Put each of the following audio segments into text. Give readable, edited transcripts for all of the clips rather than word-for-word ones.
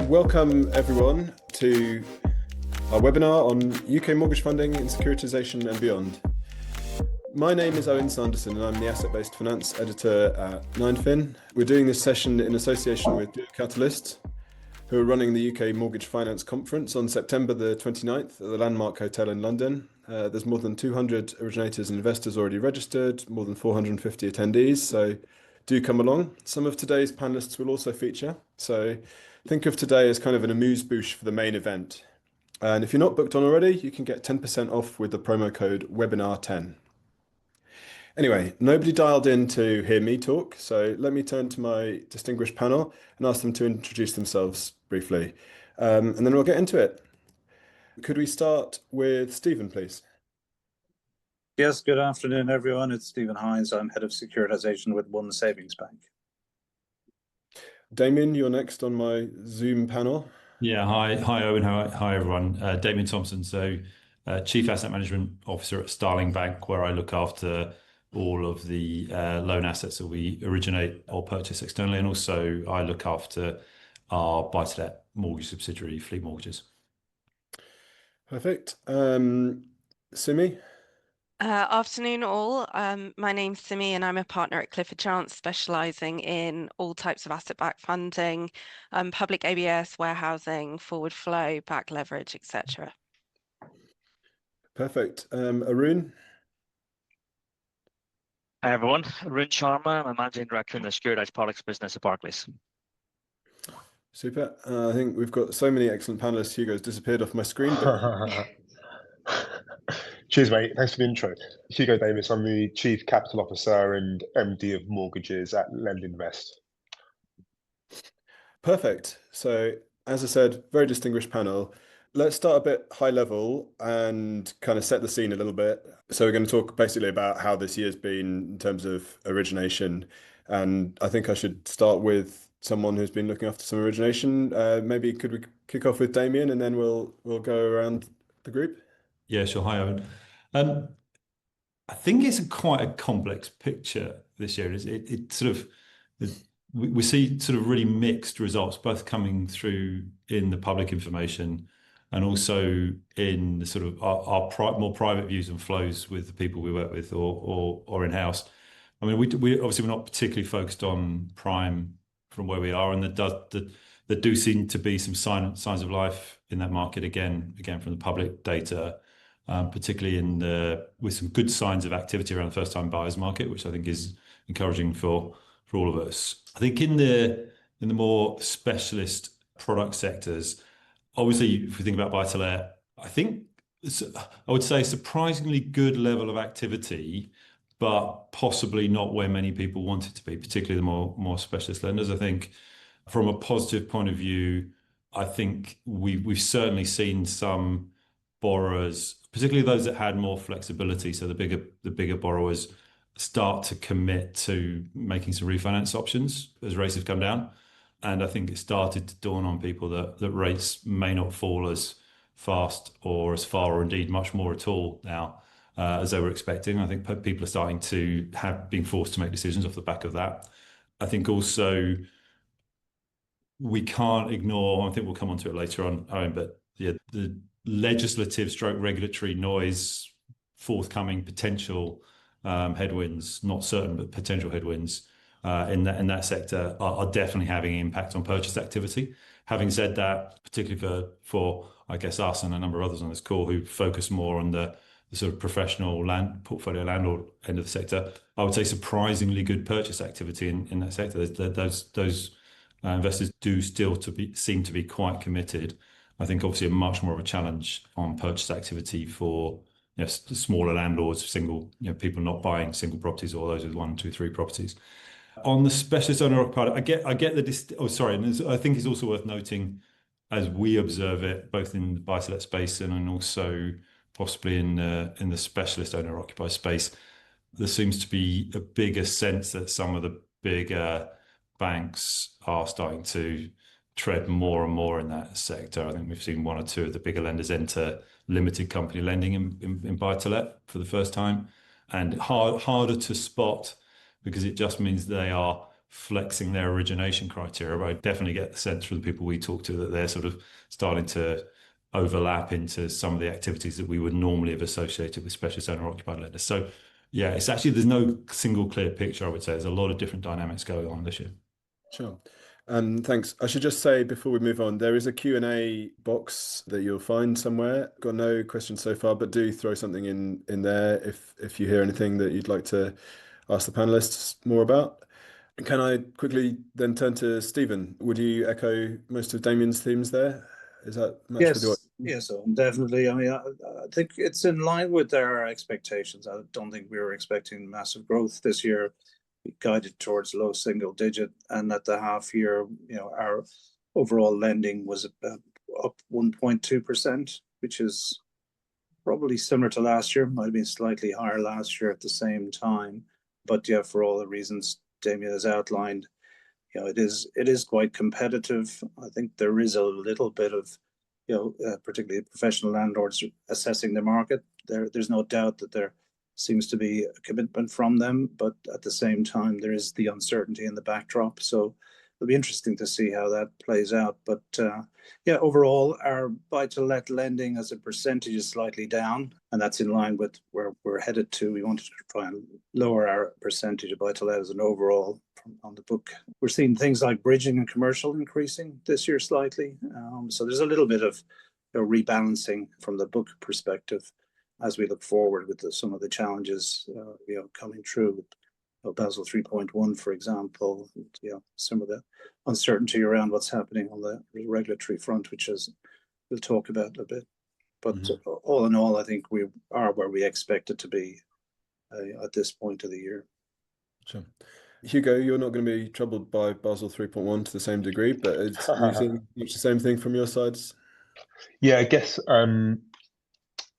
Welcome everyone to our webinar on UK mortgage funding and securitisation and beyond. My name is Owen Sanderson and I'm the asset-based finance editor at 9fin. We're doing this session in association with Duo Catalyst, who are running the UK Mortgage Finance Conference on September the 29th at the Landmark Hotel in London. There's more than 200 originators and investors already registered, more than 450 attendees, so do come along. Some of today's panelists will also feature, so think of today as kind of an amuse-bouche for the main event. And if you're not booked on already, you can get 10% off with the promo code webinar10. Anyway, nobody dialed in to hear me talk, so let me turn to my distinguished panel and ask them to introduce themselves briefly, and then we'll get into it. Could we start with Stephen, please? Yes, good afternoon, everyone. It's Stephen Hynes. I'm head of securitisation with One Savings Bank. Damian, you're next on my Zoom panel. Yeah, hi Owen, hi everyone. Damian Thompson, so Chief Asset Management Officer at Starling Bank, where I look after all of the loan assets that we originate or purchase externally, and also I look after our buy-to-let mortgage subsidiary, Fleet Mortgages. Perfect. Simi? Afternoon all. My name's Simi and I'm a partner at Clifford, specialising in all types of asset-backed funding, public ABS, warehousing, forward flow, back leverage, etc. Perfect. Arun? Hi everyone, Arun Sharma. I'm a Managing Director in the Securitized Products business at Barclays. Super. I think we've got so many excellent panelists. Hugo's disappeared off my screen. But... Cheers, mate. Thanks for the intro. Hugo Davies. I'm the Chief Capital Officer and MD of Mortgages at LendInvest. Perfect. So, as I said, very distinguished panel. Let's start a bit high level and kind of set the scene a little bit. So we're going to talk basically about how this year's been in terms of origination. And I think I should start with someone who's been looking after some origination. Maybe could we kick off with Damian and then we'll go around the group? Yeah, sure. Hi, Owen. I think it's quite a complex picture this year. It sort of, we see sort of really mixed results, both coming through in the public information and also in the sort of our more private views and flows with the people we work with or in-house. I mean, we obviously we're not particularly focused on prime from where we are, and there do seem to be some signs of life in that market again from the public data. Particularly with some good signs of activity around the first-time buyers market, which I think is encouraging for all of us. I think in the more specialist product sectors, obviously, if we think about buy-to-let, I think I would say surprisingly good level of activity, but possibly not where many people want it to be, particularly the more specialist lenders. I think from a positive point of view, I think we've certainly seen some borrowers, particularly those that had more flexibility, so the bigger borrowers start to commit to making some refinance options as rates have come down. And I think it started to dawn on people that rates may not fall as fast or as far or indeed much more at all now as they were expecting. I think people are starting to being forced to make decisions off the back of that. I think also we can't ignore, I think we'll come on to it later on, Owen, but yeah, the legislative stroke regulatory noise, forthcoming potential headwinds, not certain, but potential headwinds in that sector are definitely having an impact on purchase activity. Having said that, particularly for I guess us and a number of others on this call who focus more on the sort of professional portfolio landlord end of the sector, I would say surprisingly good purchase activity in that sector. Those investors do still seem to be quite committed. I think obviously a much more of a challenge on purchase activity for smaller landlords, single people not buying single properties or those with 1, 2, 3 properties. On the specialist owner-occupied, I get and I think it's also worth noting as we observe it, both in the buy-to-let space and also possibly in the specialist owner-occupied space, there seems to be a bigger sense that some of the bigger banks are starting to tread more and more in that sector. I think we've seen 1 or 2 of the bigger lenders enter limited company lending in buy-to-let for the first time, and harder to spot because it just means they are flexing their origination criteria. But I definitely get the sense from the people we talk to that they're sort of starting to overlap into some of the activities that we would normally have associated with specialist owner-occupied lenders. So yeah, it's actually, there's no single clear picture, I would say. There's a lot of different dynamics going on this year. Sure. Thanks. I should just say before we move on, there is a Q&A box that you'll find somewhere. Got no questions so far, but do throw something in there if you hear anything that you'd like to ask the panelists more about. Can I quickly then turn to Stephen? Would you echo most of Damian's themes there? Is that match with your... Yes, definitely. I mean, I think it's in line with their expectations. I don't think we were expecting massive growth this year. We guided towards low single digit, and at the half year, our overall lending was up 1.2%, which is probably similar to last year. Might have been slightly higher last year at the same time, but yeah, for all the reasons Damian has outlined, it is quite competitive. I think there is a little bit of, particularly professional landlords assessing the market. There's no doubt that there seems to be a commitment from them, but at the same time, there is the uncertainty in the backdrop. So it'll be interesting to see how that plays out. But overall, our buy-to-let lending as a percentage is slightly down, and that's in line with where we're headed to. We wanted to try and lower our percentage of buy-to-let as an overall on the book. We're seeing things like bridging and commercial increasing this year slightly. So there's a little bit of rebalancing from the book perspective as we look forward with some of the challenges coming through with Basel 3.1, for example, some of the uncertainty around what's happening on the regulatory front, which we'll talk about a bit. But all in all, I think we are where we expect it to be at this point of the year. Sure. Hugo, you're not going to be troubled by Basel 3.1 to the same degree, but you think it's the same thing from your sides? Yeah, I guess,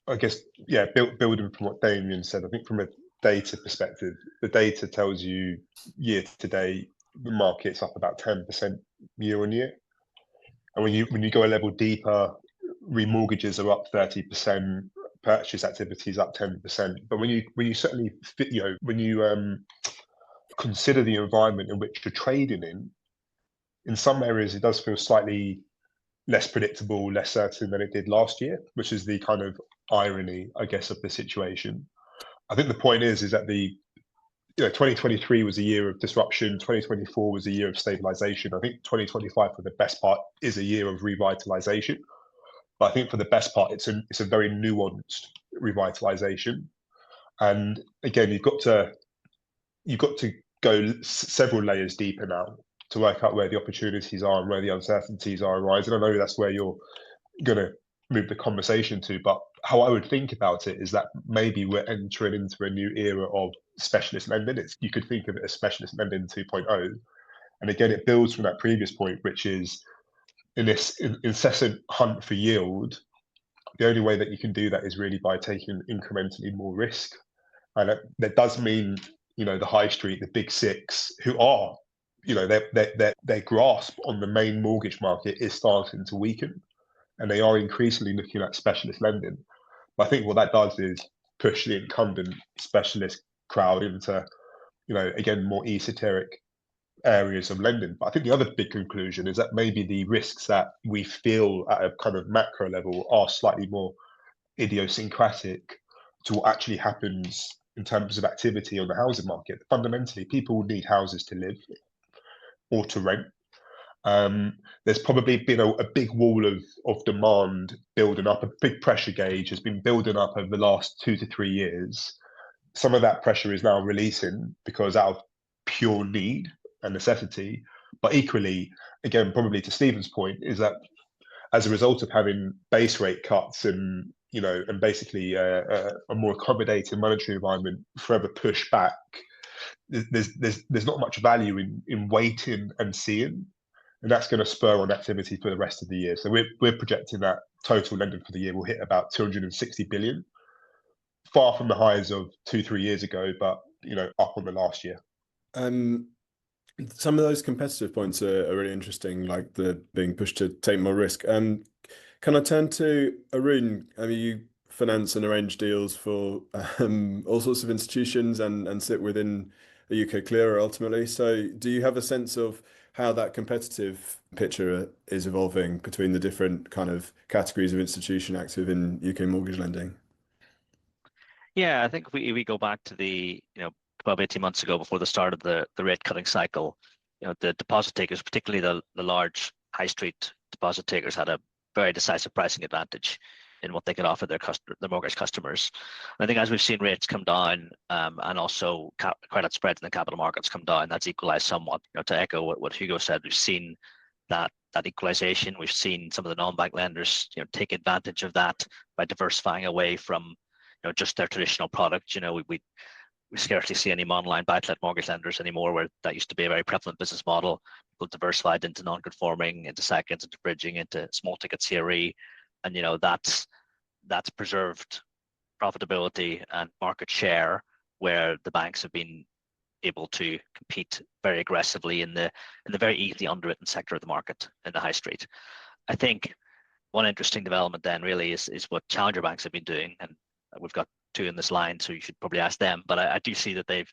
building from what Damian said, I think from a data perspective, the data tells you year to date, the market's up about 10% year on year. And when you go a level deeper, remortgages are up 30%, purchase activities up 10%. But when you certainly consider the environment in which you're trading in some areas it does feel slightly less predictable, less certain than it did last year, which is the kind of irony, I guess, of the situation. I think the point is that 2023 was a year of disruption. 2024 was a year of stabilization. I think 2025, for the best part, is a year of revitalization. But I think for the best part, it's a very nuanced revitalization. And again, you've got to go several layers deeper now to work out where the opportunities are and where the uncertainties are arising. I know that's where you're going to move the conversation to, but how I would think about it is that maybe we're entering into a new era of specialist lending. You could think of it as specialist lending 2.0. And again, it builds from that previous point, which is in this incessant hunt for yield, the only way that you can do that is really by taking incrementally more risk. And that does mean, the high street, the big six, who are, their grasp on the main mortgage market is starting to weaken. And they are increasingly looking at specialist lending. But I think what that does is push the incumbent specialist crowd into, again, more esoteric areas of lending. But I think the other big conclusion is that maybe the risks that we feel at a kind of macro level are slightly more idiosyncratic to what actually happens in terms of activity on the housing market. Fundamentally, people need houses to live or to rent. There's probably been a big wall of demand building up, a big pressure gauge has been building up over the last 2 to 3 years. Some of that pressure is now releasing because out of pure need and necessity. But equally, again, probably to Stephen's point, is that as a result of having base rate cuts and basically a more accommodating monetary environment forever push back, there's not much value in waiting and seeing, and that's going to spur on activity for the rest of the year. So we're projecting that total lending for the year will hit about 260 billion, far from the highs of 2-3 years ago, but up on the last year. Some of those competitive points are really interesting, like the being pushed to take more risk. Can I turn to Arun? I mean, you finance and arrange deals for all sorts of institutions and sit within a UK clearer ultimately. So do you have a sense of how that competitive picture is evolving between the different kind of categories of institution active in UK mortgage lending? Yeah, I think if we go back to the 12, 18 months ago before the start of the rate cutting cycle, the deposit takers, particularly the large high street deposit takers, had a very decisive pricing advantage in what they could offer their mortgage customers. And I think as we've seen rates come down, and also credit spreads in the capital markets come down, that's equalized somewhat. To echo what Hugo said, we've seen that equalization. We've seen some of the non-bank lenders take advantage of that by diversifying away from just their traditional product. We scarcely see any monoline buy-to-let mortgage lenders anymore, where that used to be a very prevalent business model. People diversified into non-conforming, into seconds, into bridging, into small ticket CRE, and that's preserved profitability and market share, where the banks have been able to compete very aggressively in the very easily underwritten sector of the market in the high street. I think one interesting development then really is what challenger banks have been doing, and we've got two in this line, so you should probably ask them. But I do see that they've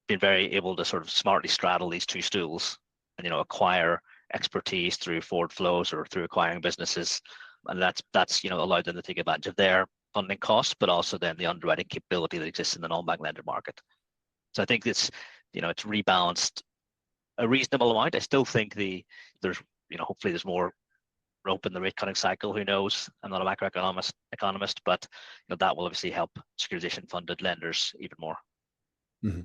been very able to sort of smartly straddle these two stools and acquire expertise through forward flows or through acquiring businesses, and that's allowed them to take advantage of their funding costs, but also then the underwriting capability that exists in the non-bank lender market. So I think it's rebalanced a reasonable amount. I still think there's hopefully there's more rope in the rate cutting cycle. Who knows? I'm not a macroeconomist, but that will obviously help securitization funded lenders even more. Mm-hmm.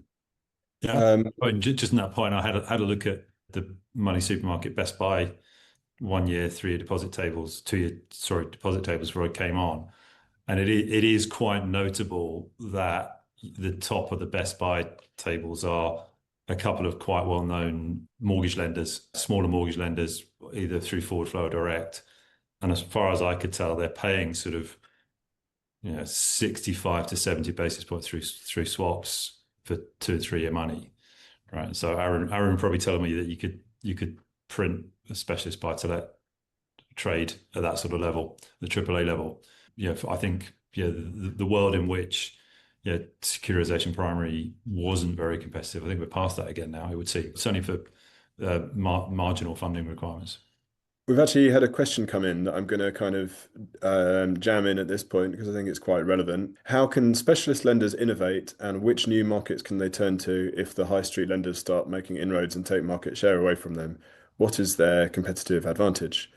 Yeah. Just on that point, I had a look at the money supermarket Best Buy 1 year, 3 year deposit tables, 2 year deposit tables before I came on, and it is quite notable that the top of the Best Buy tables are a couple of quite well-known mortgage lenders, smaller mortgage lenders, either through forward flow or direct. And as far as I could tell, they're paying sort of 65 to 70 basis points through swaps for 2 and 3 year money, right? So Arun probably telling me that you could print a specialist buy-to-let trade at that sort of level, the AAA level. I think the world in which securitization primary wasn't very competitive, I think we're past that again now. I would say certainly for marginal funding requirements. We've actually had a question come in that I'm going to kind of jam in at this point because I think it's quite relevant. How can specialist lenders innovate, and which new markets can they turn to if the high street lenders start making inroads and take market share away from them? What is their competitive advantage?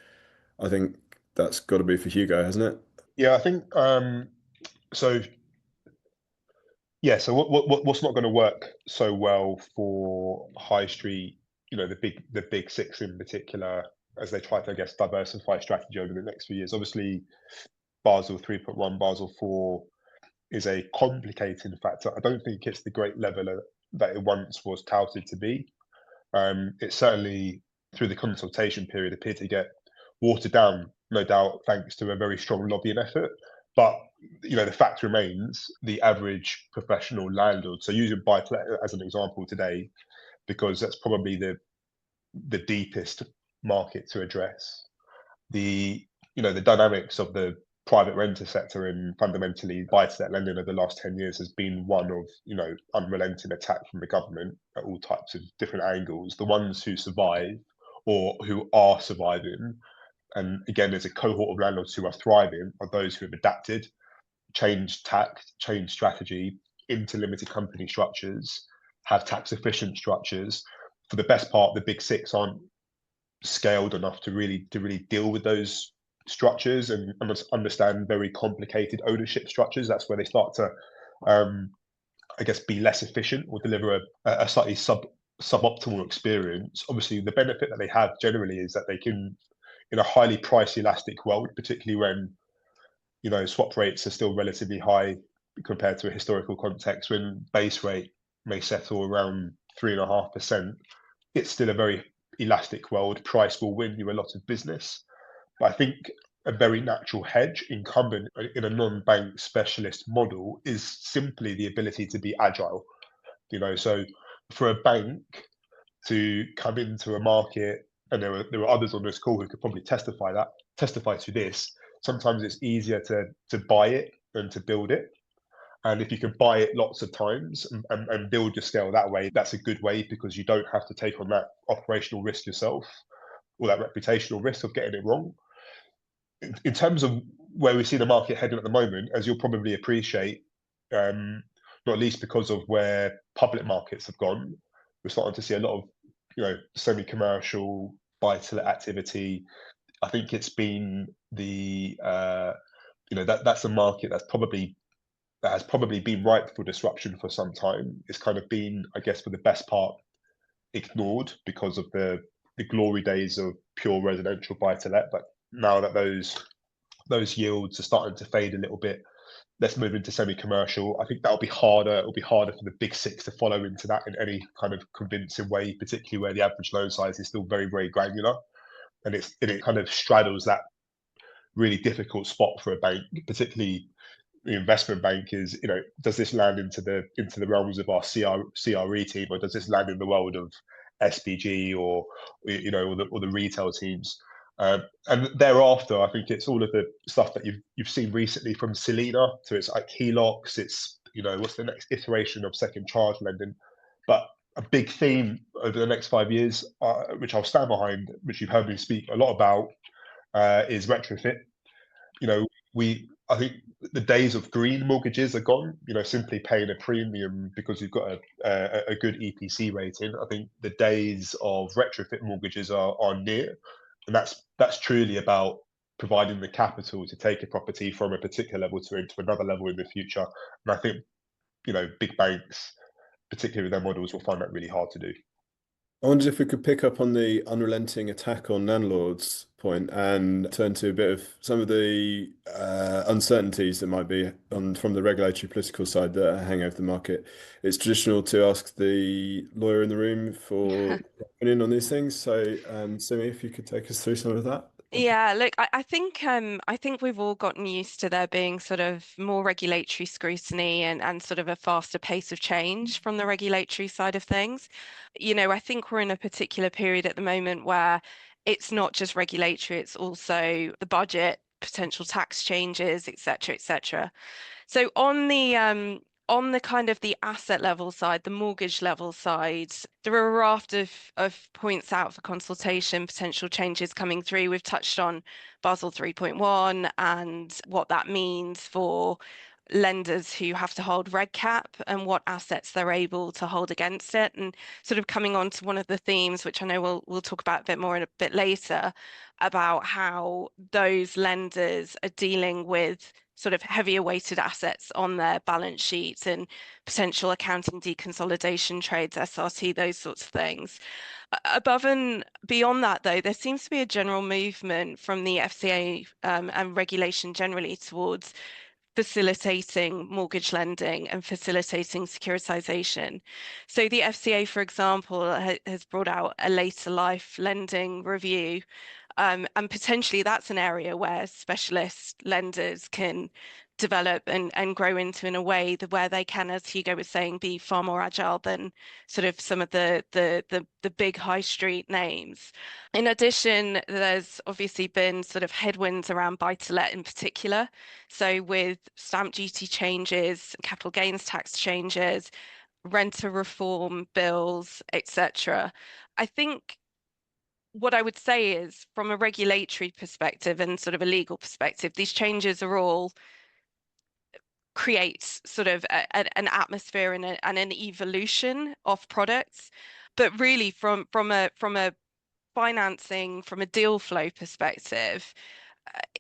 I think that's got to be for Hugo, hasn't it? Yeah, I think so. Yeah, so what's not going to work so well for high street, the big six in particular, as they try to, I guess, diversify strategy over the next few years. Obviously, Basel 3.1, Basel 4 is a complicating factor. I don't think it's the great level that it once was touted to be. It certainly, through the consultation period, appeared to get watered down, no doubt, thanks to a very strong lobbying effort. But the fact remains, the average professional landlord. So using buy-to-let as an example today, because that's probably the deepest market to address. The dynamics of the private renter sector and fundamentally buy-to-let lending over the last 10 years has been one of unrelenting attack from the government at all types of different angles. The ones who survive or who are surviving, and again, there's a cohort of landlords who are thriving, are those who have adapted, changed tack, changed strategy into limited company structures, have tax efficient structures. For the best part, the big six aren't scaled enough to really deal with those structures and understand very complicated ownership structures. That's where they start to, I guess, be less efficient or deliver a slightly suboptimal experience. Obviously, the benefit that they have generally is that they can, in a highly price elastic world, particularly when swap rates are still relatively high compared to a historical context, when base rate may settle around 3.5%, it's still a very elastic world. Price will win you a lot of business. But I think a very natural hedge incumbent in a non-bank specialist model is simply the ability to be agile. So for a bank to come into a market, and there are others on this call who could probably testify to this, sometimes it's easier to buy it than to build it. And if you can buy it lots of times and build your scale that way, that's a good way, because you don't have to take on that operational risk yourself, or that reputational risk of getting it wrong. In terms of where we see the market heading at the moment, as you'll probably appreciate, not least because of where public markets have gone, we're starting to see a lot of, semi-commercial buy-to-let activity. I think it's been that's a market that has probably been ripe for disruption for some time. It's kind of been, I guess, for the best part, ignored because of the glory days of pure residential buy-to-let. But now that those yields are starting to fade a little bit, let's move into semi-commercial. I think that'll be harder. It'll be harder for the big six to follow into that in any kind of convincing way, particularly where the average loan size is still very, very granular, and it kind of straddles that really difficult spot for a bank, particularly the investment bank. Is, does this land into the realms of our CRE team, or does this land in the world of SBG or the retail teams? And thereafter, I think it's all of the stuff that you've seen recently from Selena. So it's like HELOCs, it's what's the next iteration of second charge lending. But a big theme over the next 5 years, which I'll stand behind, which you've heard me speak a lot about, is retrofit. I think the days of green mortgages are gone. Simply paying a premium because you've got a good EPC rating. I think the days of retrofit mortgages are near, and that's truly about providing the capital to take a property from a particular level to another level in the future. And I think big banks, particularly with their models, will find that really hard to do. I wondered if we could pick up on the unrelenting attack on landlords point and turn to a bit of some of the uncertainties that might be from the regulatory political side that hang over the market. It's traditional to ask the lawyer in the room for opinion on these things. So, Simi, if you could take us through some of that. Yeah, look, I think we've all gotten used to there being sort of more regulatory scrutiny and sort of a faster pace of change from the regulatory side of things. I think we're in a particular period at the moment where it's not just regulatory, it's also the budget, potential tax changes, et cetera. So on the kind of the asset level side, the mortgage level side, there are a raft of points out for consultation, potential changes coming through. We've touched on Basel 3.1 and what that means for lenders who have to hold reg cap and what assets they're able to hold against it. And sort of coming on to one of the themes, which I know we'll talk about a bit more in a bit later, about how those lenders are dealing with sort of heavier weighted assets on their balance sheets and potential accounting deconsolidation trades, SRT, those sorts of things. Above and beyond that, though, there seems to be a general movement from the FCA and regulation generally towards facilitating mortgage lending and facilitating securitization. So the FCA, for example, has brought out a later life lending review. And potentially that's an area where specialist lenders can develop and grow into in a way where they can, as Hugo was saying, be far more agile than sort of some of the big high street names. In addition, there's obviously been sort of headwinds around buy-to-let in particular. So with stamp duty changes, capital gains tax changes, renter reform bills, etc. I think what I would say is, from a regulatory perspective and sort of a legal perspective, these changes are all create sort of an atmosphere and an evolution of products. But really, from a financing, from a deal flow perspective,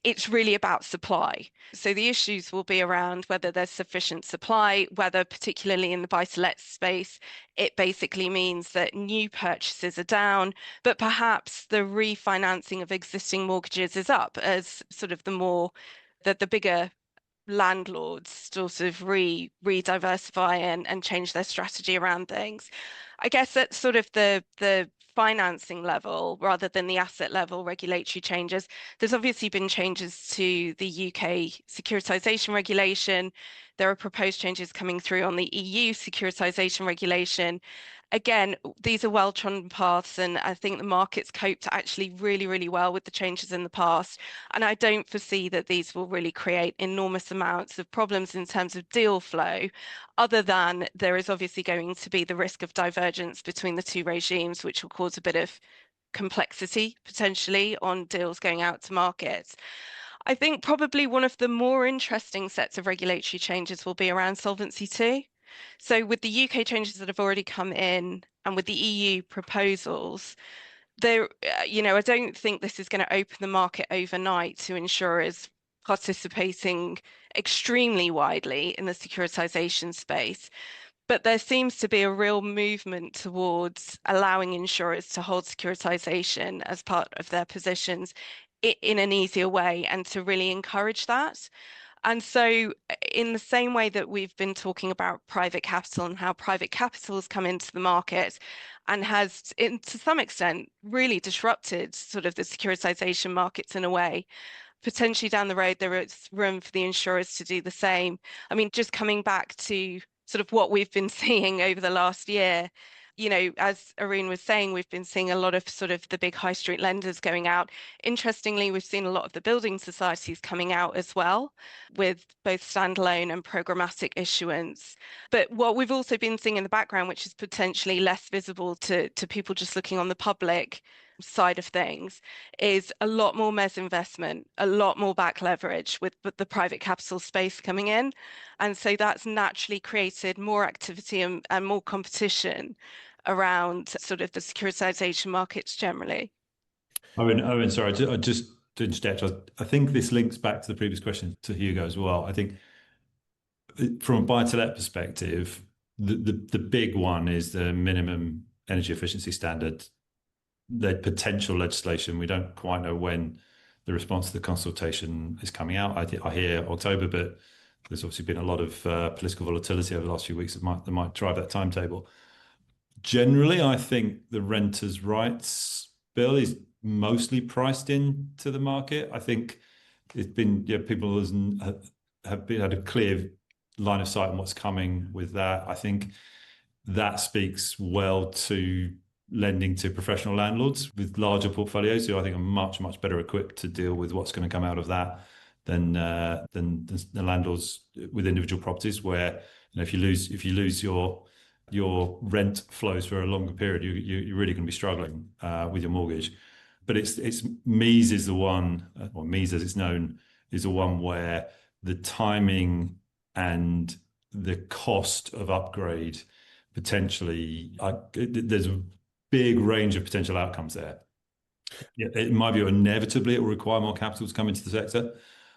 it's really about supply. So the issues will be around whether there's sufficient supply, whether particularly in the buy-to-let space, it basically means that new purchases are down, but perhaps the refinancing of existing mortgages is up as sort of the bigger landlords sort of re-diversify and change their strategy around things. I guess at sort of the financing level rather than the asset level regulatory changes, there's obviously been changes to the UK securitisation regulation. There are proposed changes coming through on the EU securitisation regulation. again, these are well-trodden paths, and I think the market's coped actually really, really well with the changes in the past. And I don't foresee that these will really create enormous amounts of problems in terms of deal flow, other than there is obviously going to be the risk of divergence between the two regimes, which will cause a bit of complexity potentially on deals going out to market. I think probably one of the more interesting sets of regulatory changes will be around Solvency II. So with the UK changes that have already come in and with the EU proposals, there, I don't think this is going to open the market overnight to insurers participating extremely widely in the securitization space. But there seems to be a real movement towards allowing insurers to hold securitization as part of their positions in an easier way and to really encourage that. And so, in the same way that we've been talking about private capital and how private capital has come into the market and has, to some extent, really disrupted sort of the securitization markets in a way, potentially down the road, there is room for the insurers to do the same. I mean, just coming back to sort of what we've been seeing over the last year, as Arun was saying, we've been seeing a lot of sort of the big high street lenders going out. Interestingly, we've seen a lot of the building societies coming out as well, with both standalone and programmatic issuance. But what we've also been seeing in the background, which is potentially less visible to people just looking on the public side of things, is a lot more mezz investment, a lot more back leverage with the private capital space coming in. And so that's naturally created more activity and more competition around sort of the securitization markets generally. Owen, sorry, I just to interject. I think this links back to the previous question to Hugo as well. I think from a buy-to-let perspective, the big one is the minimum energy efficiency standard. The potential legislation, we don't quite know when the response to the consultation is coming out. I hear October, but there's obviously been a lot of political volatility over the last few weeks that might drive that timetable. Generally, I think the renters' rights bill is mostly priced into the market. I think it's been, people have had a clear line of sight on what's coming with that. I think that speaks well to lending to professional landlords with larger portfolios, who I think are much, much better equipped to deal with what's going to come out of that than the landlords with individual properties, where if you lose your rent flows for a longer period, you're really going to be struggling with your mortgage. But it's MEES is the one, or MEES as it's known, is the one where the timing and the cost of upgrade potentially, there's a big range of potential outcomes there. Yeah, it might be inevitably it will require more capital to come into the sector.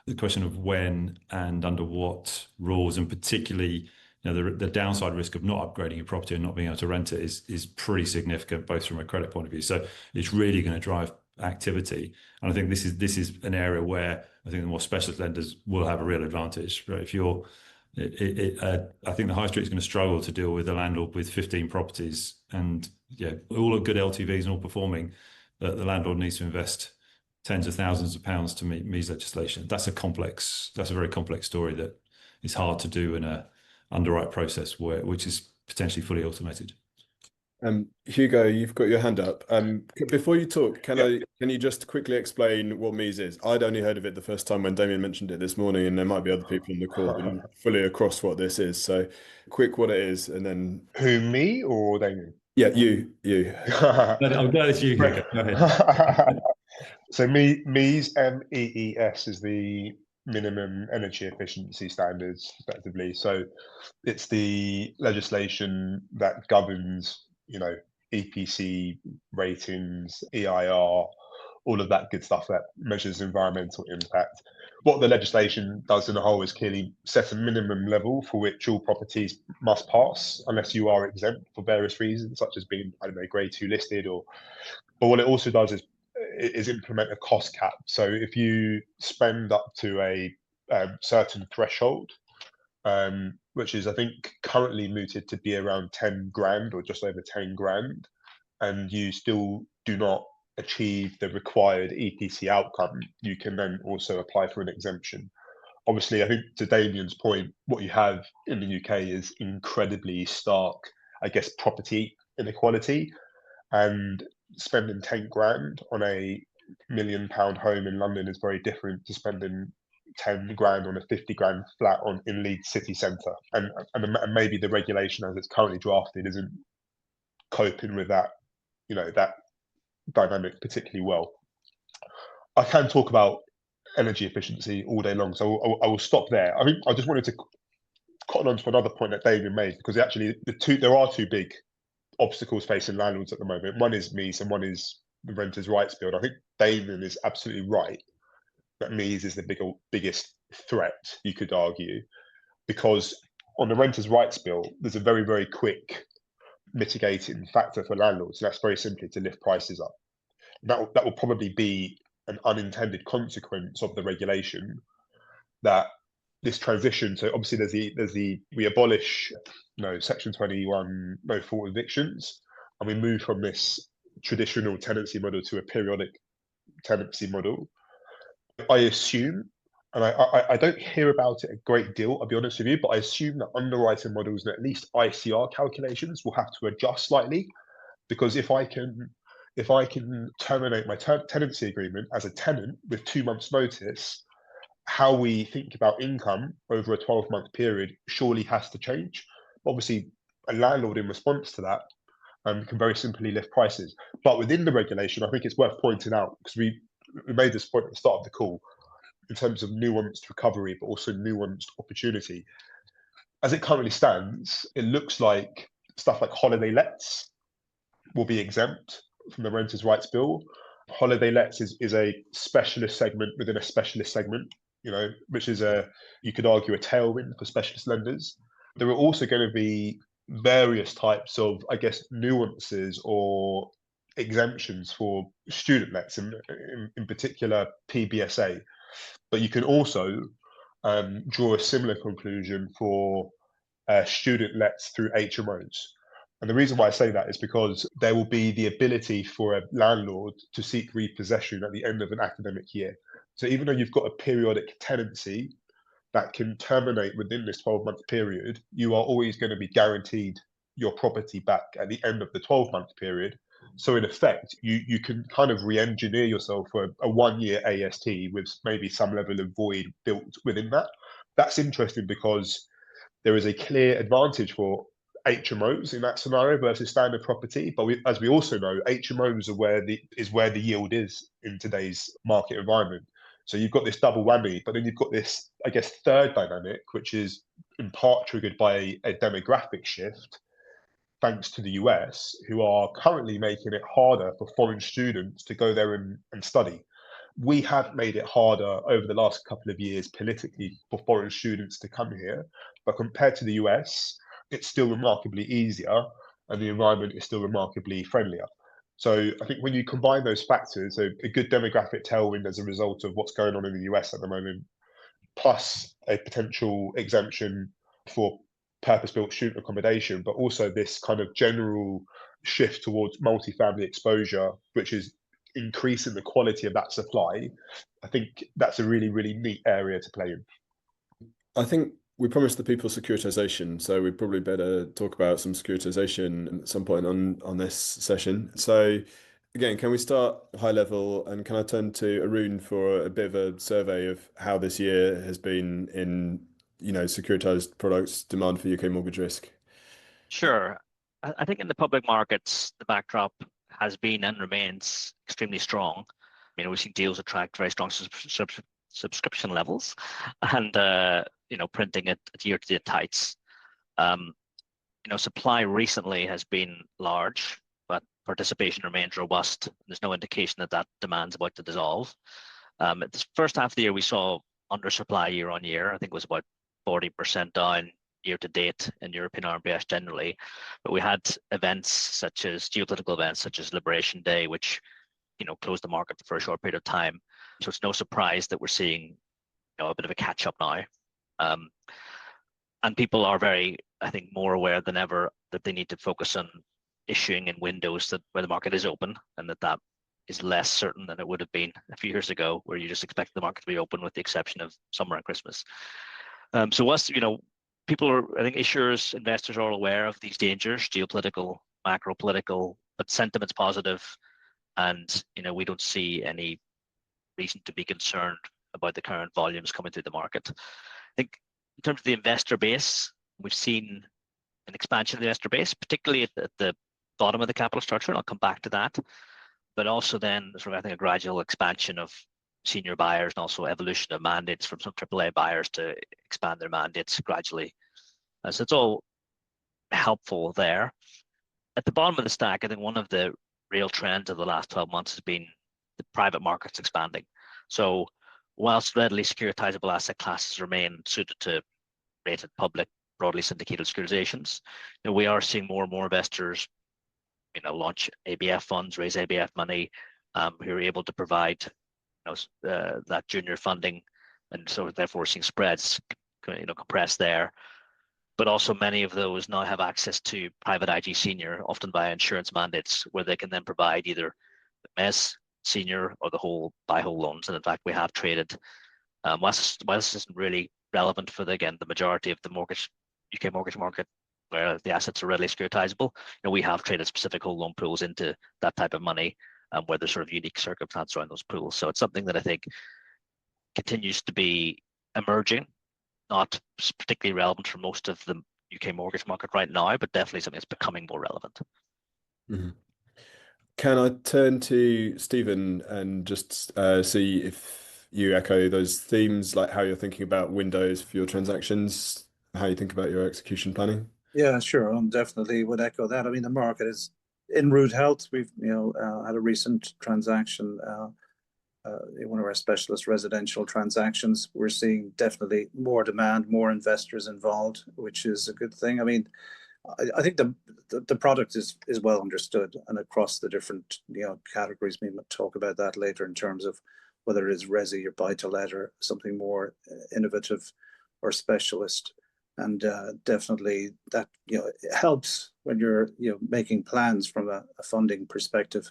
The question of when and under what rules, and particularly the downside risk of not upgrading your property and not being able to rent it is pretty significant, both from a credit point of view. So it's really going to drive activity, and I think this is an area where I think the more specialist lenders will have a real advantage. Right? If you're, I think the high street is going to struggle to deal with a landlord with 15 properties and all are good LTVs and all performing. The landlord needs to invest tens of thousands of pounds to meet MEES legislation. That's a very complex story that is hard to do in a underwrite process which is potentially fully automated. Hugo, you've got your hand up. Before you talk, can you just quickly explain what MEES is? I'd only heard of it the first time when Damian mentioned it this morning, and there might be other people in the call who are fully across what this is. So quick what it is, and then... Who, me or Damian? Yeah, you. I'm glad it's you, Hugo. Go ahead. So MEES, MEES, is the minimum energy efficiency standards, effectively. So it's the legislation that governs, EPC ratings, EIR, all of that good stuff that measures environmental impact. What the legislation does in a whole is clearly set a minimum level for which all properties must pass, unless you are exempt for various reasons, such as being, grade 2 listed, but what it also does is implement a cost cap. So if you spend up to a certain threshold, which is, I think, currently mooted to be around 10 grand or just over 10 grand, and you still do not achieve the required EPC outcome, you can then also apply for an exemption. Obviously, I think to Damian's point, what you have in the UK is incredibly stark, property inequality, and spending 10 grand on a £1 million home in London is very different to spending 10 grand on a 50 grand flat in Leeds city centre. And maybe the regulation as it's currently drafted isn't coping with that, that dynamic particularly well. I can talk about energy efficiency all day long, so I will stop there. I mean, I just wanted to cotton on to another point that Damian made, because actually there are two big obstacles facing landlords at the moment. One is MEES and one is the Renters' Rights Bill. And I think Damian is absolutely right that MEES is the biggest threat, you could argue, because on the Renters' Rights Bill, there's a very, very quick mitigating factor for landlords. And that's very simply to lift prices up. That will probably be an unintended consequence of the regulation, that this transition. So obviously we abolish Section 21 no fault evictions, and we move from this traditional tenancy model to a periodic tenancy model. I assume, and I don't hear about it a great deal, I'll be honest with you, but I assume that underwriting models and at least ICR calculations will have to adjust slightly, because if I can terminate my tenancy agreement as a tenant with 2 months notice, how we think about income over a 12-month period surely has to change. Obviously, a landlord in response to that can very simply lift prices. But within the regulation, I think it's worth pointing out, because we made this point at the start of the call, in terms of nuanced recovery, but also nuanced opportunity. As it currently stands, it looks like stuff like holiday lets will be exempt from the Renters' Rights Bill. Holiday lets is a specialist segment within a specialist segment, which is you could argue a tailwind for specialist lenders. There are also going to be various types of, I guess, nuances or exemptions for student lets, in particular PBSA. But you can also draw a similar conclusion for student lets through HMOs. And the reason why I say that is because there will be the ability for a landlord to seek repossession at the end of an academic year. So even though you've got a periodic tenancy that can terminate within this 12-month period, you are always going to be guaranteed your property back at the end of the 12-month period. So in effect, you can kind of re-engineer yourself for a 1-year AST with maybe some level of void built within that. That's interesting because there is a clear advantage for HMOs in that scenario versus standard property. But as we also know, HMOs are where the yield is in today's market environment. So you've got this double whammy, but then you've got this, I guess, third dynamic, which is in part triggered by a demographic shift, thanks to the US, who are currently making it harder for foreign students to go there and study. We have made it harder over the last couple of years politically for foreign students to come here, but compared to the US, it's still remarkably easier and the environment is still remarkably friendlier. So I think when you combine those factors, a good demographic tailwind as a result of what's going on in the US at the moment, plus a potential exemption for purpose-built student accommodation, but also this kind of general shift towards multifamily exposure, which is increasing the quality of that supply, I think that's a really, really neat area to play in. I think we promised the people securitisation, so we probably better talk about some securitisation at some point on this session. So again, can we start high level, and can I turn to Arun for a bit of a survey of how this year has been in securitized products demand for UK mortgage risk? Sure. I think in the public markets, the backdrop has been and remains extremely strong. We've seen deals attract very strong subscription levels, and printing at year-to-date tights. Supply recently has been large, but participation remains robust. There's no indication that demand's about to dissolve. At the first half of the year, we saw undersupply year on year. I think it was about 40% down year to date in European RMBS generally. But we had events such as geopolitical events such as Liberation Day, which closed the market for a short period of time. So it's no surprise that we're seeing a bit of a catch up now. And people are very, I think, more aware than ever that they need to focus on issuing in windows where the market is open, and that is less certain than it would have been a few years ago, where you just expect the market to be open with the exception of summer and Christmas. So whilst, people are, I think issuers, investors are all aware of these dangers, geopolitical macro political, but sentiment's positive, and we don't see any reason to be concerned about the current volumes coming through the market. I think in terms of the investor base, we've seen an expansion of the investor base, particularly at the bottom of the capital structure, and I'll come back to that. But also then sort of, I think, a gradual expansion of senior buyers and also evolution of mandates from some AAA buyers to expand their mandates gradually. So it's all helpful there. At the bottom of the stack, I think one of the real trends of the last 12 months has been the private markets expanding. So whilst readily securitizable asset classes remain suited to rated public, broadly syndicated securitizations, we are seeing more and more investors launch ABF funds, raise ABF money, who are able to provide that junior funding, and so therefore we're seeing spreads compress there. But also many of those now have access to private IG senior, often via insurance mandates, where they can then provide either the mezz senior or the whole buy whole loans. And in fact, we have traded, whilst this isn't really relevant for the majority of the UK mortgage market, where the assets are readily securitizable, we have traded specific whole loan pools into that type of money, where there's sort of unique circumstance around those pools. So it's something that I think continues to be emerging, not particularly relevant for most of the UK mortgage market right now, but definitely something that's becoming more relevant. Mm-hmm. Can I turn to Stephen and just see if you echo those themes, like how you're thinking about windows for your transactions, how you think about your execution planning? Yeah, sure. I definitely would echo that. I mean, the market is in rude health. We've had a recent transaction, one of our specialist residential transactions. We're seeing definitely more demand, more investors involved, which is a good thing. I mean, I think the product is well understood, and across the different categories. We might talk about that later in terms of whether it is resi or buy to let or something more innovative or specialist. And definitely that it helps when you're making plans from a funding perspective.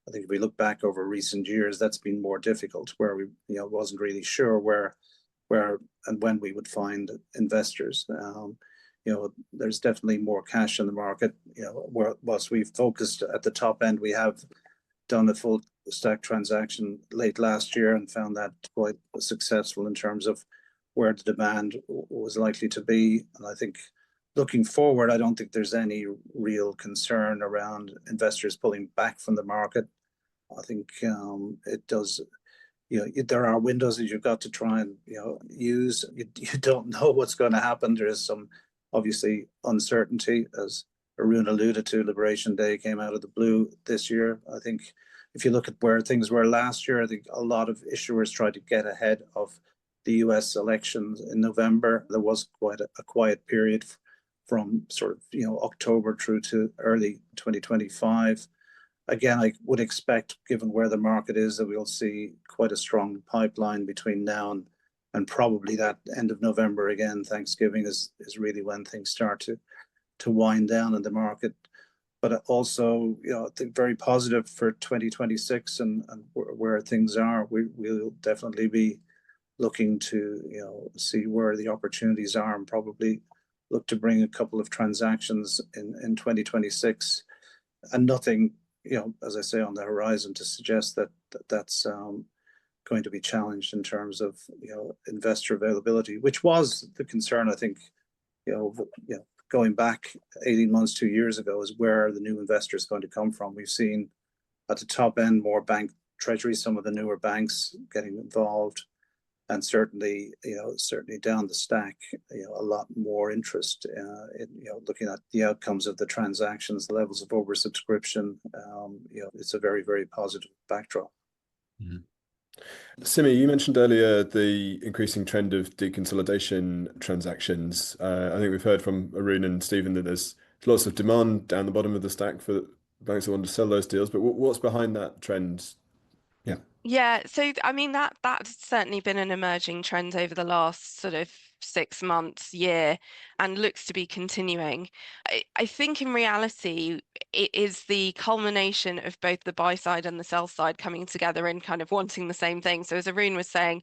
I think if we look back over recent years, that's been more difficult, where we wasn't really sure where and when we would find investors. There's definitely more cash in the market. Whilst we've focused at the top end, we have done a full stack transaction late last year and found that quite successful in terms of where the demand was likely to be. And I think looking forward, I don't think there's any real concern around investors pulling back from the market. I think it does. There are windows that you've got to try and use. You don't know what's going to happen. There is some obviously uncertainty, as Arun alluded to. Liberation Day came out of the blue this year. I think if you look at where things were last year, I think a lot of issuers tried to get ahead of the US elections in November. There was quite a quiet period from sort of October through to early 2025. Again, I would expect, given where the market is, that we'll see quite a strong pipeline between now and probably that end of November. Again, Thanksgiving is really when things start to wind down in the market. But also, I think very positive for 2026 and where things are. We'll definitely be looking to see where the opportunities are, and probably look to bring a couple of transactions in 2026, and nothing as I say on the horizon to suggest that's going to be challenged in terms of investor availability, which was the concern. I think going back 18 months, 2 years ago, is where the new investors going to come from. We've seen at the top end more bank treasuries, some of the newer banks getting involved. And certainly down the stack, a lot more interest in looking at the outcomes of the transactions, the levels of oversubscription. It's a very, very positive backdrop. Mm-hmm. Simi, you mentioned earlier the increasing trend of deconsolidation transactions. I think we've heard from Arun and Stephen that there's lots of demand down the bottom of the stack for banks that want to sell those deals. But what's behind that trend? Yeah. Yeah, so I mean that's certainly been an emerging trend over the last sort of 6 months, year, and looks to be continuing. I think in reality it is the culmination of both the buy side and the sell side coming together and kind of wanting the same thing. So as Arun was saying,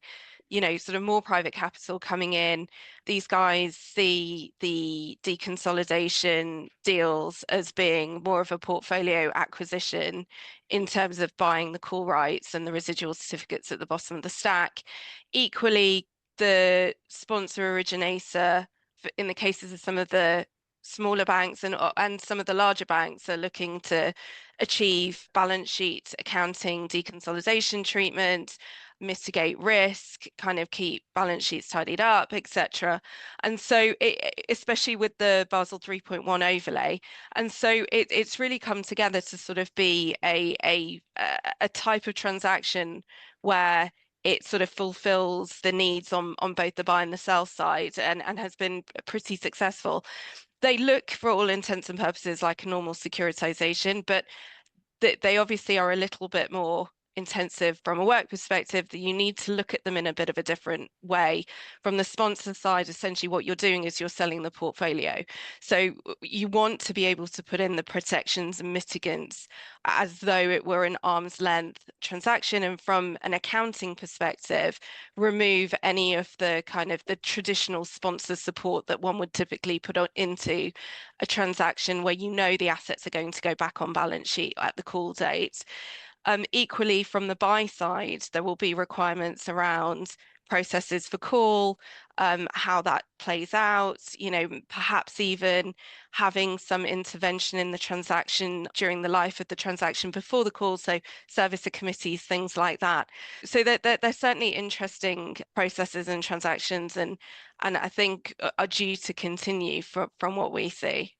sort of more private capital coming in. These guys see the deconsolidation deals as being more of a portfolio acquisition in terms of buying the call rights and the residual certificates at the bottom of the stack. Equally, the sponsor originator, in the cases of some of the smaller banks and some of the larger banks, are looking to achieve balance sheet accounting deconsolidation treatment, mitigate risk, kind of keep balance sheets tidied up, etc. And so especially with the Basel 3.1 overlay, and so it's really come together to sort of be a type of transaction where it sort of fulfills the needs on both the buy and the sell side, and has been pretty successful. They look, for all intents and purposes, like a normal securitization, but they obviously are a little bit more intensive from a work perspective, that you need to look at them in a bit of a different way. From the sponsor side, essentially what you're doing is you're selling the portfolio. So you want to be able to put in the protections and mitigants as though it were an arm's length transaction, and from an accounting perspective, remove any of the kind of the traditional sponsor support that one would typically put into a transaction where the assets are going to go back on balance sheet at the call date. Equally, from the buy side, there will be requirements around processes for call, how that plays out, perhaps even having some intervention in the transaction during the life of the transaction before the call, so servicer committees, things like that. So they're certainly interesting processes and transactions, and I think are due to continue from what we see.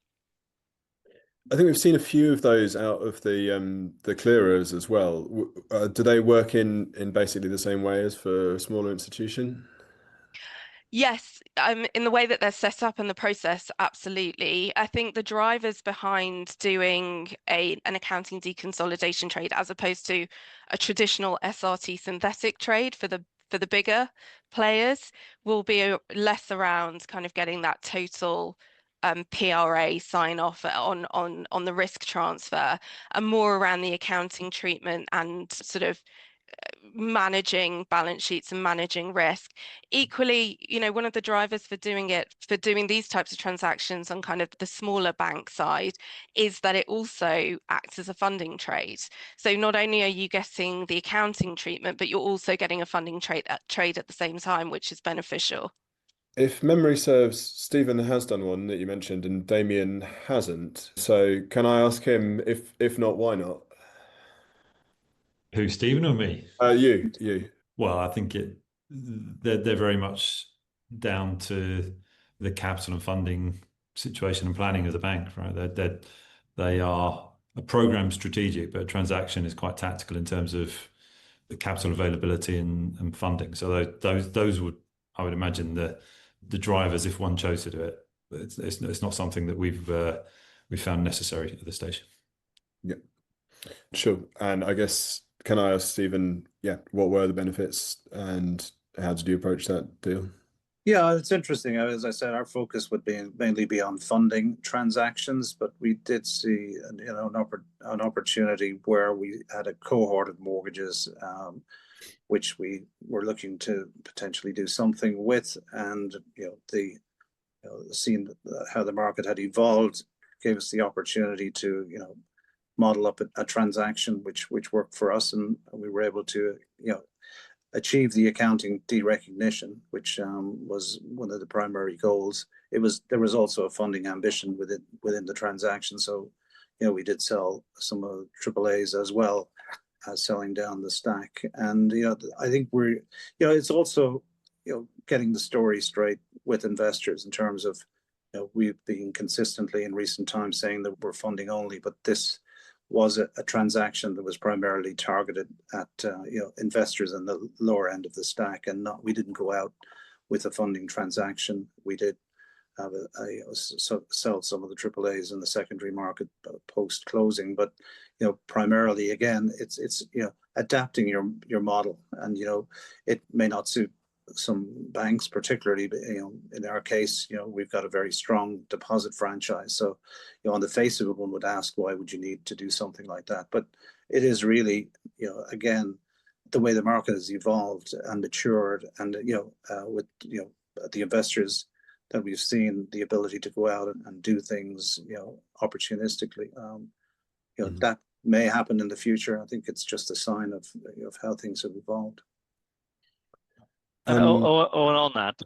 I think we've seen a few of those out of the clearers as well. Do they work in basically the same way as for a smaller institution? Yes, in the way that they're set up and the process, absolutely. I think the drivers behind doing an accounting deconsolidation trade, as opposed to a traditional SRT synthetic trade for the bigger players, will be less around kind of getting that total PRA sign off on the risk transfer, and more around the accounting treatment and sort of managing balance sheets and managing risk. Equally, one of the drivers for doing these types of transactions on kind of the smaller bank side is that it also acts as a funding trade. So not only are you getting the accounting treatment, but you're also getting a funding trade at the same time, which is beneficial. If memory serves, Stephen has done one that you mentioned and Damian hasn't. So can I ask him, if not, why not? Who, Stephen or me? You. Well, I think they're very much down to the capital and funding situation and planning of the bank, right? They are a program strategic, but a transaction is quite tactical in terms of the capital availability and funding. So those would, I would imagine, the drivers if one chose to do it. But it's not something that we've found necessary at this stage. Yeah, sure. And I guess, can I ask Stephen, what were the benefits and how did you approach that deal? Yeah, it's interesting. As I said, our focus would mainly be on funding transactions, but we did see an opportunity where we had a cohort of mortgages, which we were looking to potentially do something with, and seeing how the market had evolved gave us the opportunity to model up a transaction which worked for us, and we were able to achieve the accounting derecognition, which was one of the primary goals. There was also a funding ambition within the transaction, so we did sell some of the AAAs as well as selling down the stack. And I think it's also getting the story straight with investors in terms of we've been consistently in recent times saying that we're funding only, but this was a transaction that was primarily targeted at investors in the lower end of the stack, and we didn't go out with a funding transaction. We did have sell some of the AAAs in the secondary market post closing, but primarily again it's adapting your model, and it may not suit some banks particularly, but in our case we've got a very strong deposit franchise, so on the face of it one would ask, why would you need to do something like that? But it is really again the way the market has evolved and matured, and with the investors that we've seen, the ability to go out and do things opportunistically, that may happen in the future. I think it's just a sign of how things have evolved. And on that,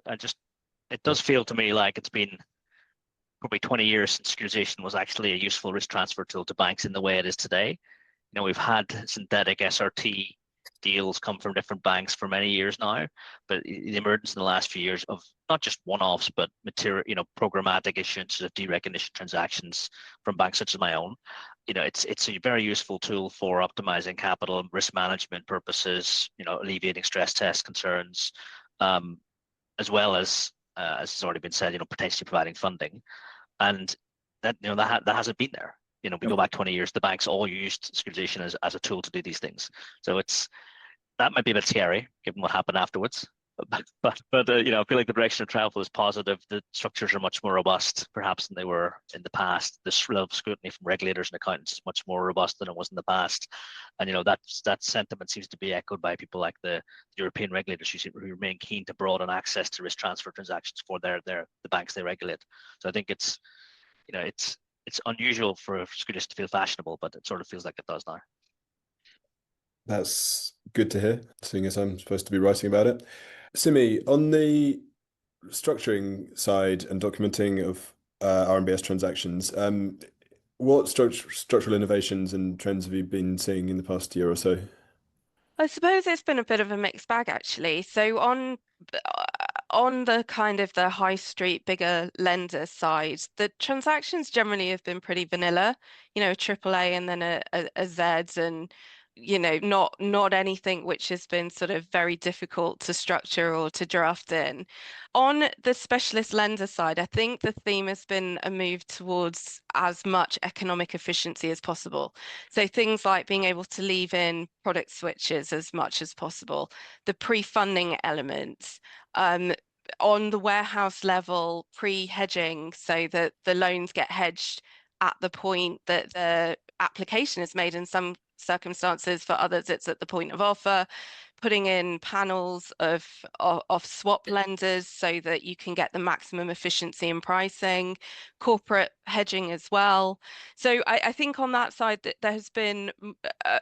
it does feel to me like it's been probably 20 years since securitization was actually a useful risk transfer tool to banks in the way it is today. We've had synthetic SRT deals come from different banks for many years now, but the emergence in the last few years of not just one-offs, but material, programmatic issuances of derecognition transactions from banks such as my own. It's a very useful tool for optimizing capital and risk management purposes, alleviating stress test concerns, as well as has already been said, potentially providing funding. And that hasn't been there. We go back 20 years, the banks all used securitization as a tool to do these things. So that might be a bit scary given what happened afterwards. But I feel like the direction of travel is positive. The structures are much more robust, perhaps, than they were in the past. The level of scrutiny from regulators and accountants is much more robust than it was in the past. And that sentiment seems to be echoed by people like the European regulators who remain keen to broaden access to risk transfer transactions for the banks they regulate. So I think it's unusual for securities to feel fashionable, but it sort of feels like it does now. That's good to hear, seeing as I'm supposed to be writing about it. Simi, on the structuring side and documenting of RMBS transactions, what structural innovations and trends have you been seeing in the past year or so? I suppose it's been a bit of a mixed bag, actually. So on the kind of the high street bigger lender side, the transactions generally have been pretty vanilla, a AAA and then a Z, and not anything which has been sort of very difficult to structure or to draft in. On the specialist lender side, I think the theme has been a move towards as much economic efficiency as possible. So things like being able to leave in product switches as much as possible, the pre-funding elements, on the warehouse level, pre-hedging, so that the loans get hedged at the point that the application is made. In some circumstances, for others it's at the point of offer, putting in panels of swap lenders so that you can get the maximum efficiency in pricing, corporate hedging as well. So I think on that side that there has been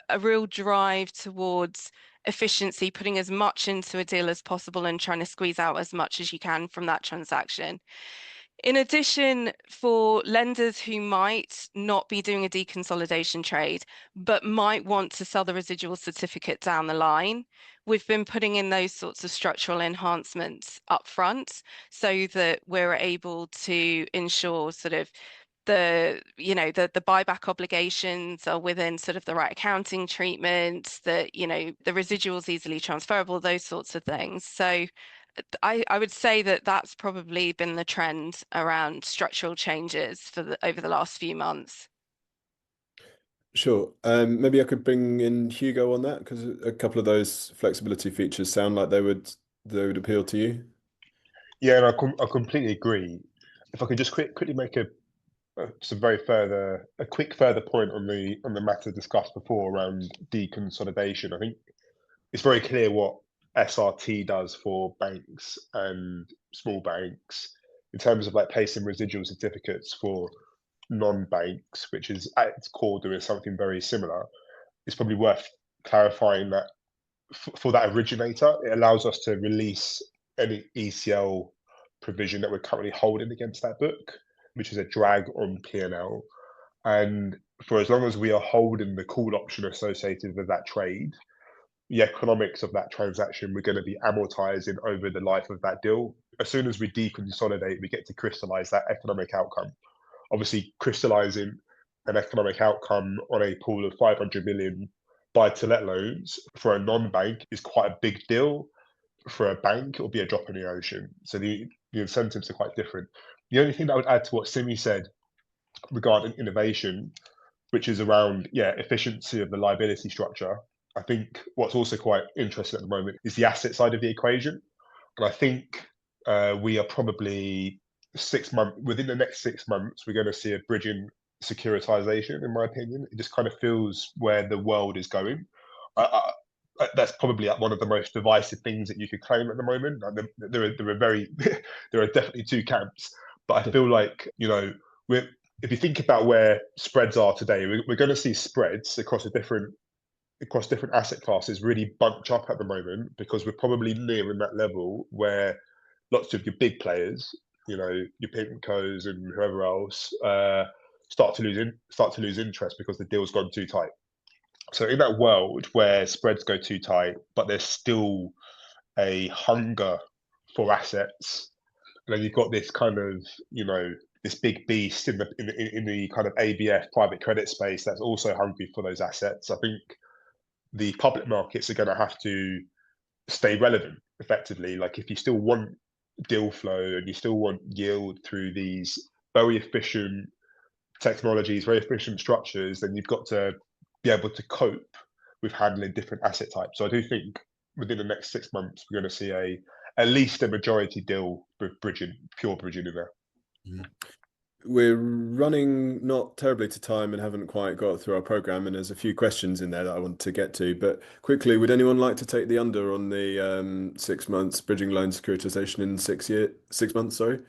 a real drive towards efficiency, putting as much into a deal as possible and trying to squeeze out as much as you can from that transaction. In addition, for lenders who might not be doing a deconsolidation trade, but might want to sell the residual certificate down the line, we've been putting in those sorts of structural enhancements up front so that we're able to ensure sort of the buyback obligations are within sort of the right accounting treatment, that the residuals easily transferable, those sorts of things. So I would say that that's probably been the trend around structural changes over the last few months. Sure. Maybe I could bring in Hugo on that, because a couple of those flexibility features sound like they would appeal to you. Yeah, and I completely agree. If I could just quickly make a quick further point on the matter discussed before around deconsolidation. I think it's very clear what SRT does for banks and small banks in terms of like placing residual certificates for non-banks, which is at its core doing something very similar. It's probably worth clarifying that for that originator, it allows us to release any ECL provision that we're currently holding against that book, which is a drag on P&L. And for as long as we are holding the call option associated with that trade, the economics of that transaction, we're going to be amortizing over the life of that deal. As soon as we deconsolidate, we get to crystallize that economic outcome. Obviously, crystallizing an economic outcome on a pool of 500 million buy-to-let loans for a non-bank is quite a big deal. For a bank, it'll be a drop in the ocean. So the incentives are quite different. The only thing that I would add to what Simi said regarding innovation, which is around efficiency of the liability structure, I think what's also quite interesting at the moment is the asset side of the equation. And I think we are probably within the next 6 months, we're going to see a bridging securitization, in my opinion. It just kind of feels where the world is going. that's probably one of the most divisive things that you could claim at the moment. Like, there are very there are definitely two camps, but I feel like, you know, if you think about where spreads are today, we're going to see spreads across different asset classes really bunch up at the moment, because we're probably nearing that level where lots of your big players, you know, your Pinkos and whoever else, start to lose interest because the deal's gone too tight. So in that world where spreads go too tight, but there's still a hunger for assets, and then you've got this kind of, you know, this big beast in the kind of ABF private credit space that's also hungry for those assets. I think the public markets are going to have to stay relevant effectively. Like, if you still want deal flow and you still want yield through these very efficient technologies, very efficient structures, then you've got to be able to cope with handling different asset types. So I do think within the next 6 months, we're going to see at least a majority deal with pure bridging in there. We're running not terribly to time and haven't quite got through our program, and there's a few questions in there that I want to get to. But quickly, would anyone like to take the under on the 6 months bridging loan securitization in 6 months? Sorry,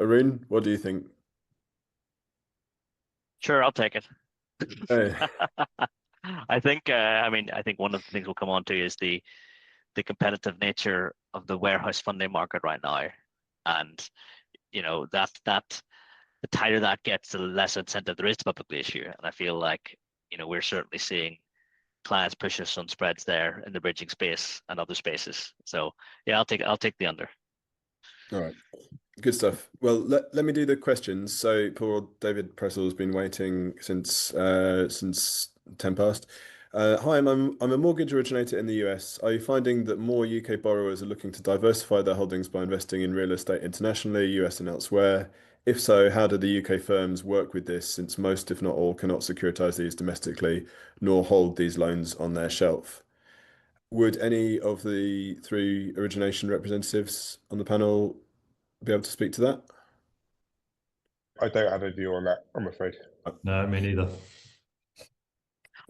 Arun, what do you think? Sure, I'll take it. Hey. I think I think one of the things we'll come on to is the competitive nature of the warehouse funding market right now, and you know, that the tighter that gets, the less incentive there is to publicly issue. And I feel like, you know, we're certainly seeing clients push us on spreads there in the bridging space and other spaces. So yeah, I'll take the under. All right. Good stuff. Well, let me do the questions. So poor David Pressel's been waiting since 10 past. Hi, I'm a mortgage originator in the US. Are you finding that more UK borrowers are looking to diversify their holdings by investing in real estate internationally, US and elsewhere? If so, how do the UK firms work with this, since most, if not all, cannot securitize these domestically, nor hold these loans on their shelf? Would any of the three origination representatives on the panel be able to speak to that? I don't have a view on that, I'm afraid. No, me neither.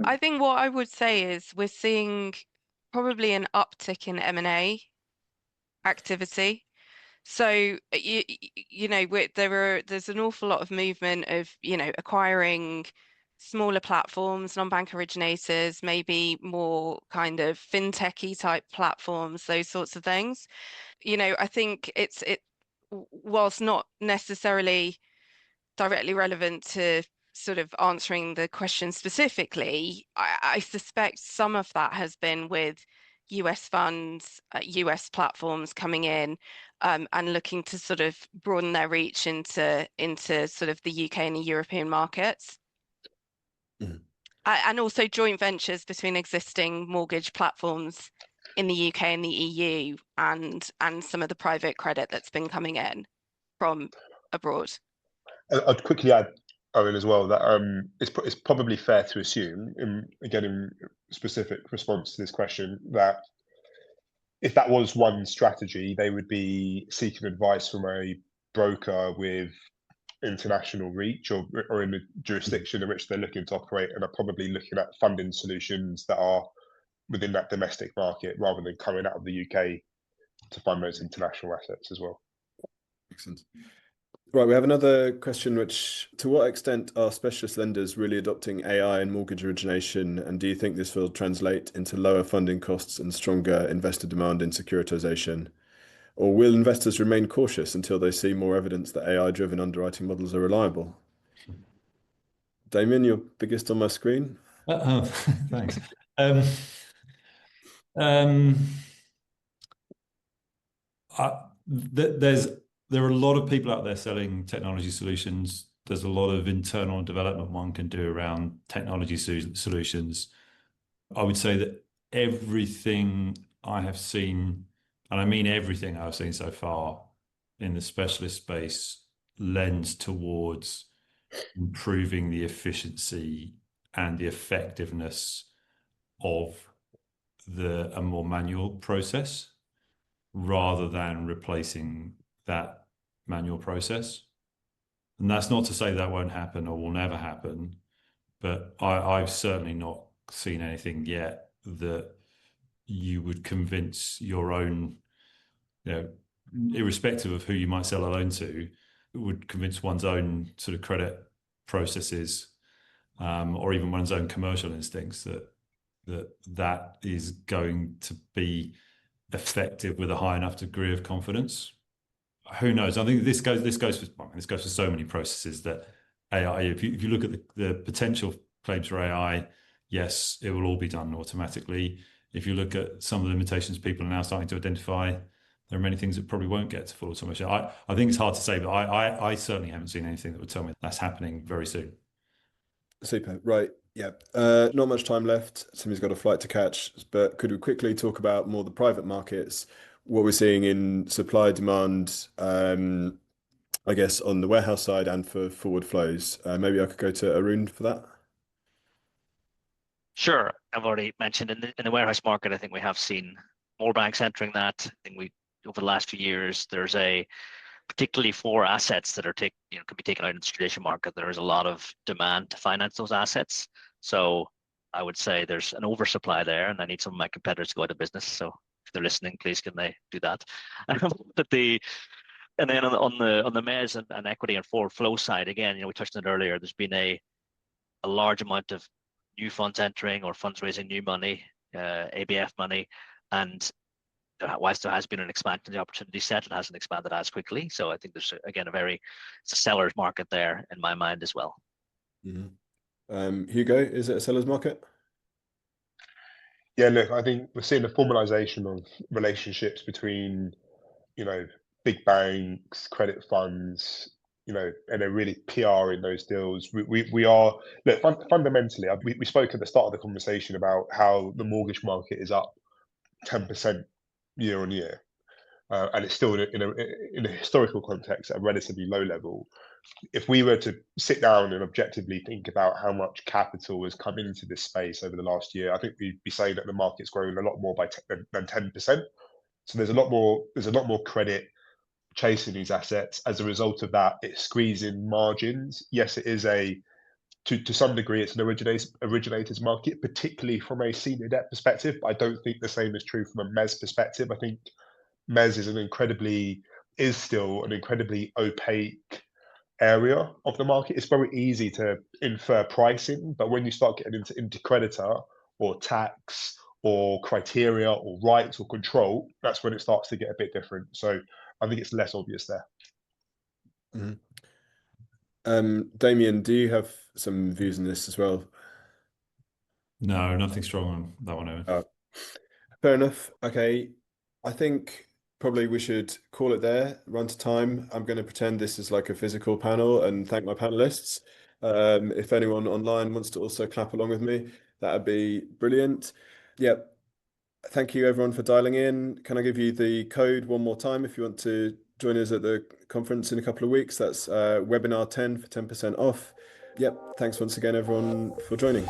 I think what I would say is we're seeing probably an uptick in M&A activity. So you know, there's an awful lot of movement of, you know, acquiring smaller platforms, non-bank originators, maybe more kind of fintechy type platforms, those sorts of things. You know, I think whilst not necessarily directly relevant to sort of answering the question specifically, I suspect some of that has been with US funds, US platforms coming in, and looking to sort of broaden their reach into sort of the UK and the European markets. And also joint ventures between existing mortgage platforms in the UK and the EU, and some of the private credit that's been coming in from abroad. I'd quickly add, Owen, as well, that it's probably fair to assume, in specific response to this question, that if that was one strategy, they would be seeking advice from a broker with international reach, or in the jurisdiction in which they're looking to operate, and are probably looking at funding solutions that are within that domestic market, rather than coming out of the UK to fund those international assets as well. Excellent. Right, we have another question, which, to what extent are specialist lenders really adopting AI in mortgage origination, and do you think this will translate into lower funding costs and stronger investor demand in securitization? Or will investors remain cautious until they see more evidence that AI-driven underwriting models are reliable? Damian, you're biggest on my screen. Thanks. There are a lot of people out there selling technology solutions. There's a lot of internal development one can do around technology solutions. I would say that everything I have seen, and I mean everything I've seen so far in the specialist space, lends towards improving the efficiency and the effectiveness of a more manual process, rather than replacing that manual process. And that's not to say that won't happen or will never happen, but I've certainly not seen anything yet that you would convince your own, irrespective of who you might sell a loan to, would convince one's own sort of credit processes, or even one's own commercial instincts that is going to be effective with a high enough degree of confidence. Who knows? I think this goes for so many processes that AI. If you look at the potential claims for AI, yes, it will all be done automatically. If you look at some of the limitations people are now starting to identify, there are many things that probably won't get to full automation. I think it's hard to say, but I certainly haven't seen anything that would tell me that's happening very soon. Super. Right. Yeah. Not much time left. Simi's got a flight to catch, but could we quickly talk about more the private markets, what we're seeing in supply demand, I guess on the warehouse side and for forward flows. Maybe I could go to Arun for that. Sure. I've already mentioned in the warehouse market, I think we have seen more banks entering that. I think over the last few years, there's particularly for assets that can be taken out in the securitization market, there is a lot of demand to finance those assets. So I would say there's an oversupply there, and I need some of my competitors to go out of business. So if they're listening, please can they do that? And then on the mezz and equity and forward flow side, again, we touched on it earlier. There's been a large amount of new funds entering or funds raising new money, ABF money, and whilst there has been an expansion in the opportunity set, it hasn't expanded as quickly. So I think there's again it's a seller's market there in my mind as well. Mm-hmm. Hugo, is it a seller's market? Yeah, look, I think we're seeing the formalization of relationships between, big banks, credit funds, and they're really PRing those deals. We are, look, fundamentally, we spoke at the start of the conversation about how the mortgage market is up 10% year on year. And it's still in a historical context at a relatively low level. If we were to sit down and objectively think about how much capital has come into this space over the last year, I think we'd be saying that the market's grown a lot more than 10%. So there's a lot more credit chasing these assets. As a result of that, it's squeezing margins. Yes, it is to some degree, it's an originators market, particularly from a senior debt perspective. But I don't think the same is true from a mezz perspective. I think mezz is still an incredibly opaque area of the market. It's very easy to infer pricing, but when you start getting into creditor or tax or criteria or rights or control, that's when it starts to get a bit different. So I think it's less obvious there. Mm-hmm. Damian, do you have some views on this as well? No, nothing strong on that one, Owen. Fair enough. Okay. I think probably we should call it there, run to time. I'm going to pretend this is like a physical panel and thank my panelists. If anyone online wants to also clap along with me, that'd be brilliant. Yep. Thank you everyone for dialing in. Can I give you the code one more time if you want to join us at the conference in a couple of weeks? That's webinar 10 for 10% off. Yep. Thanks once again, everyone, for joining.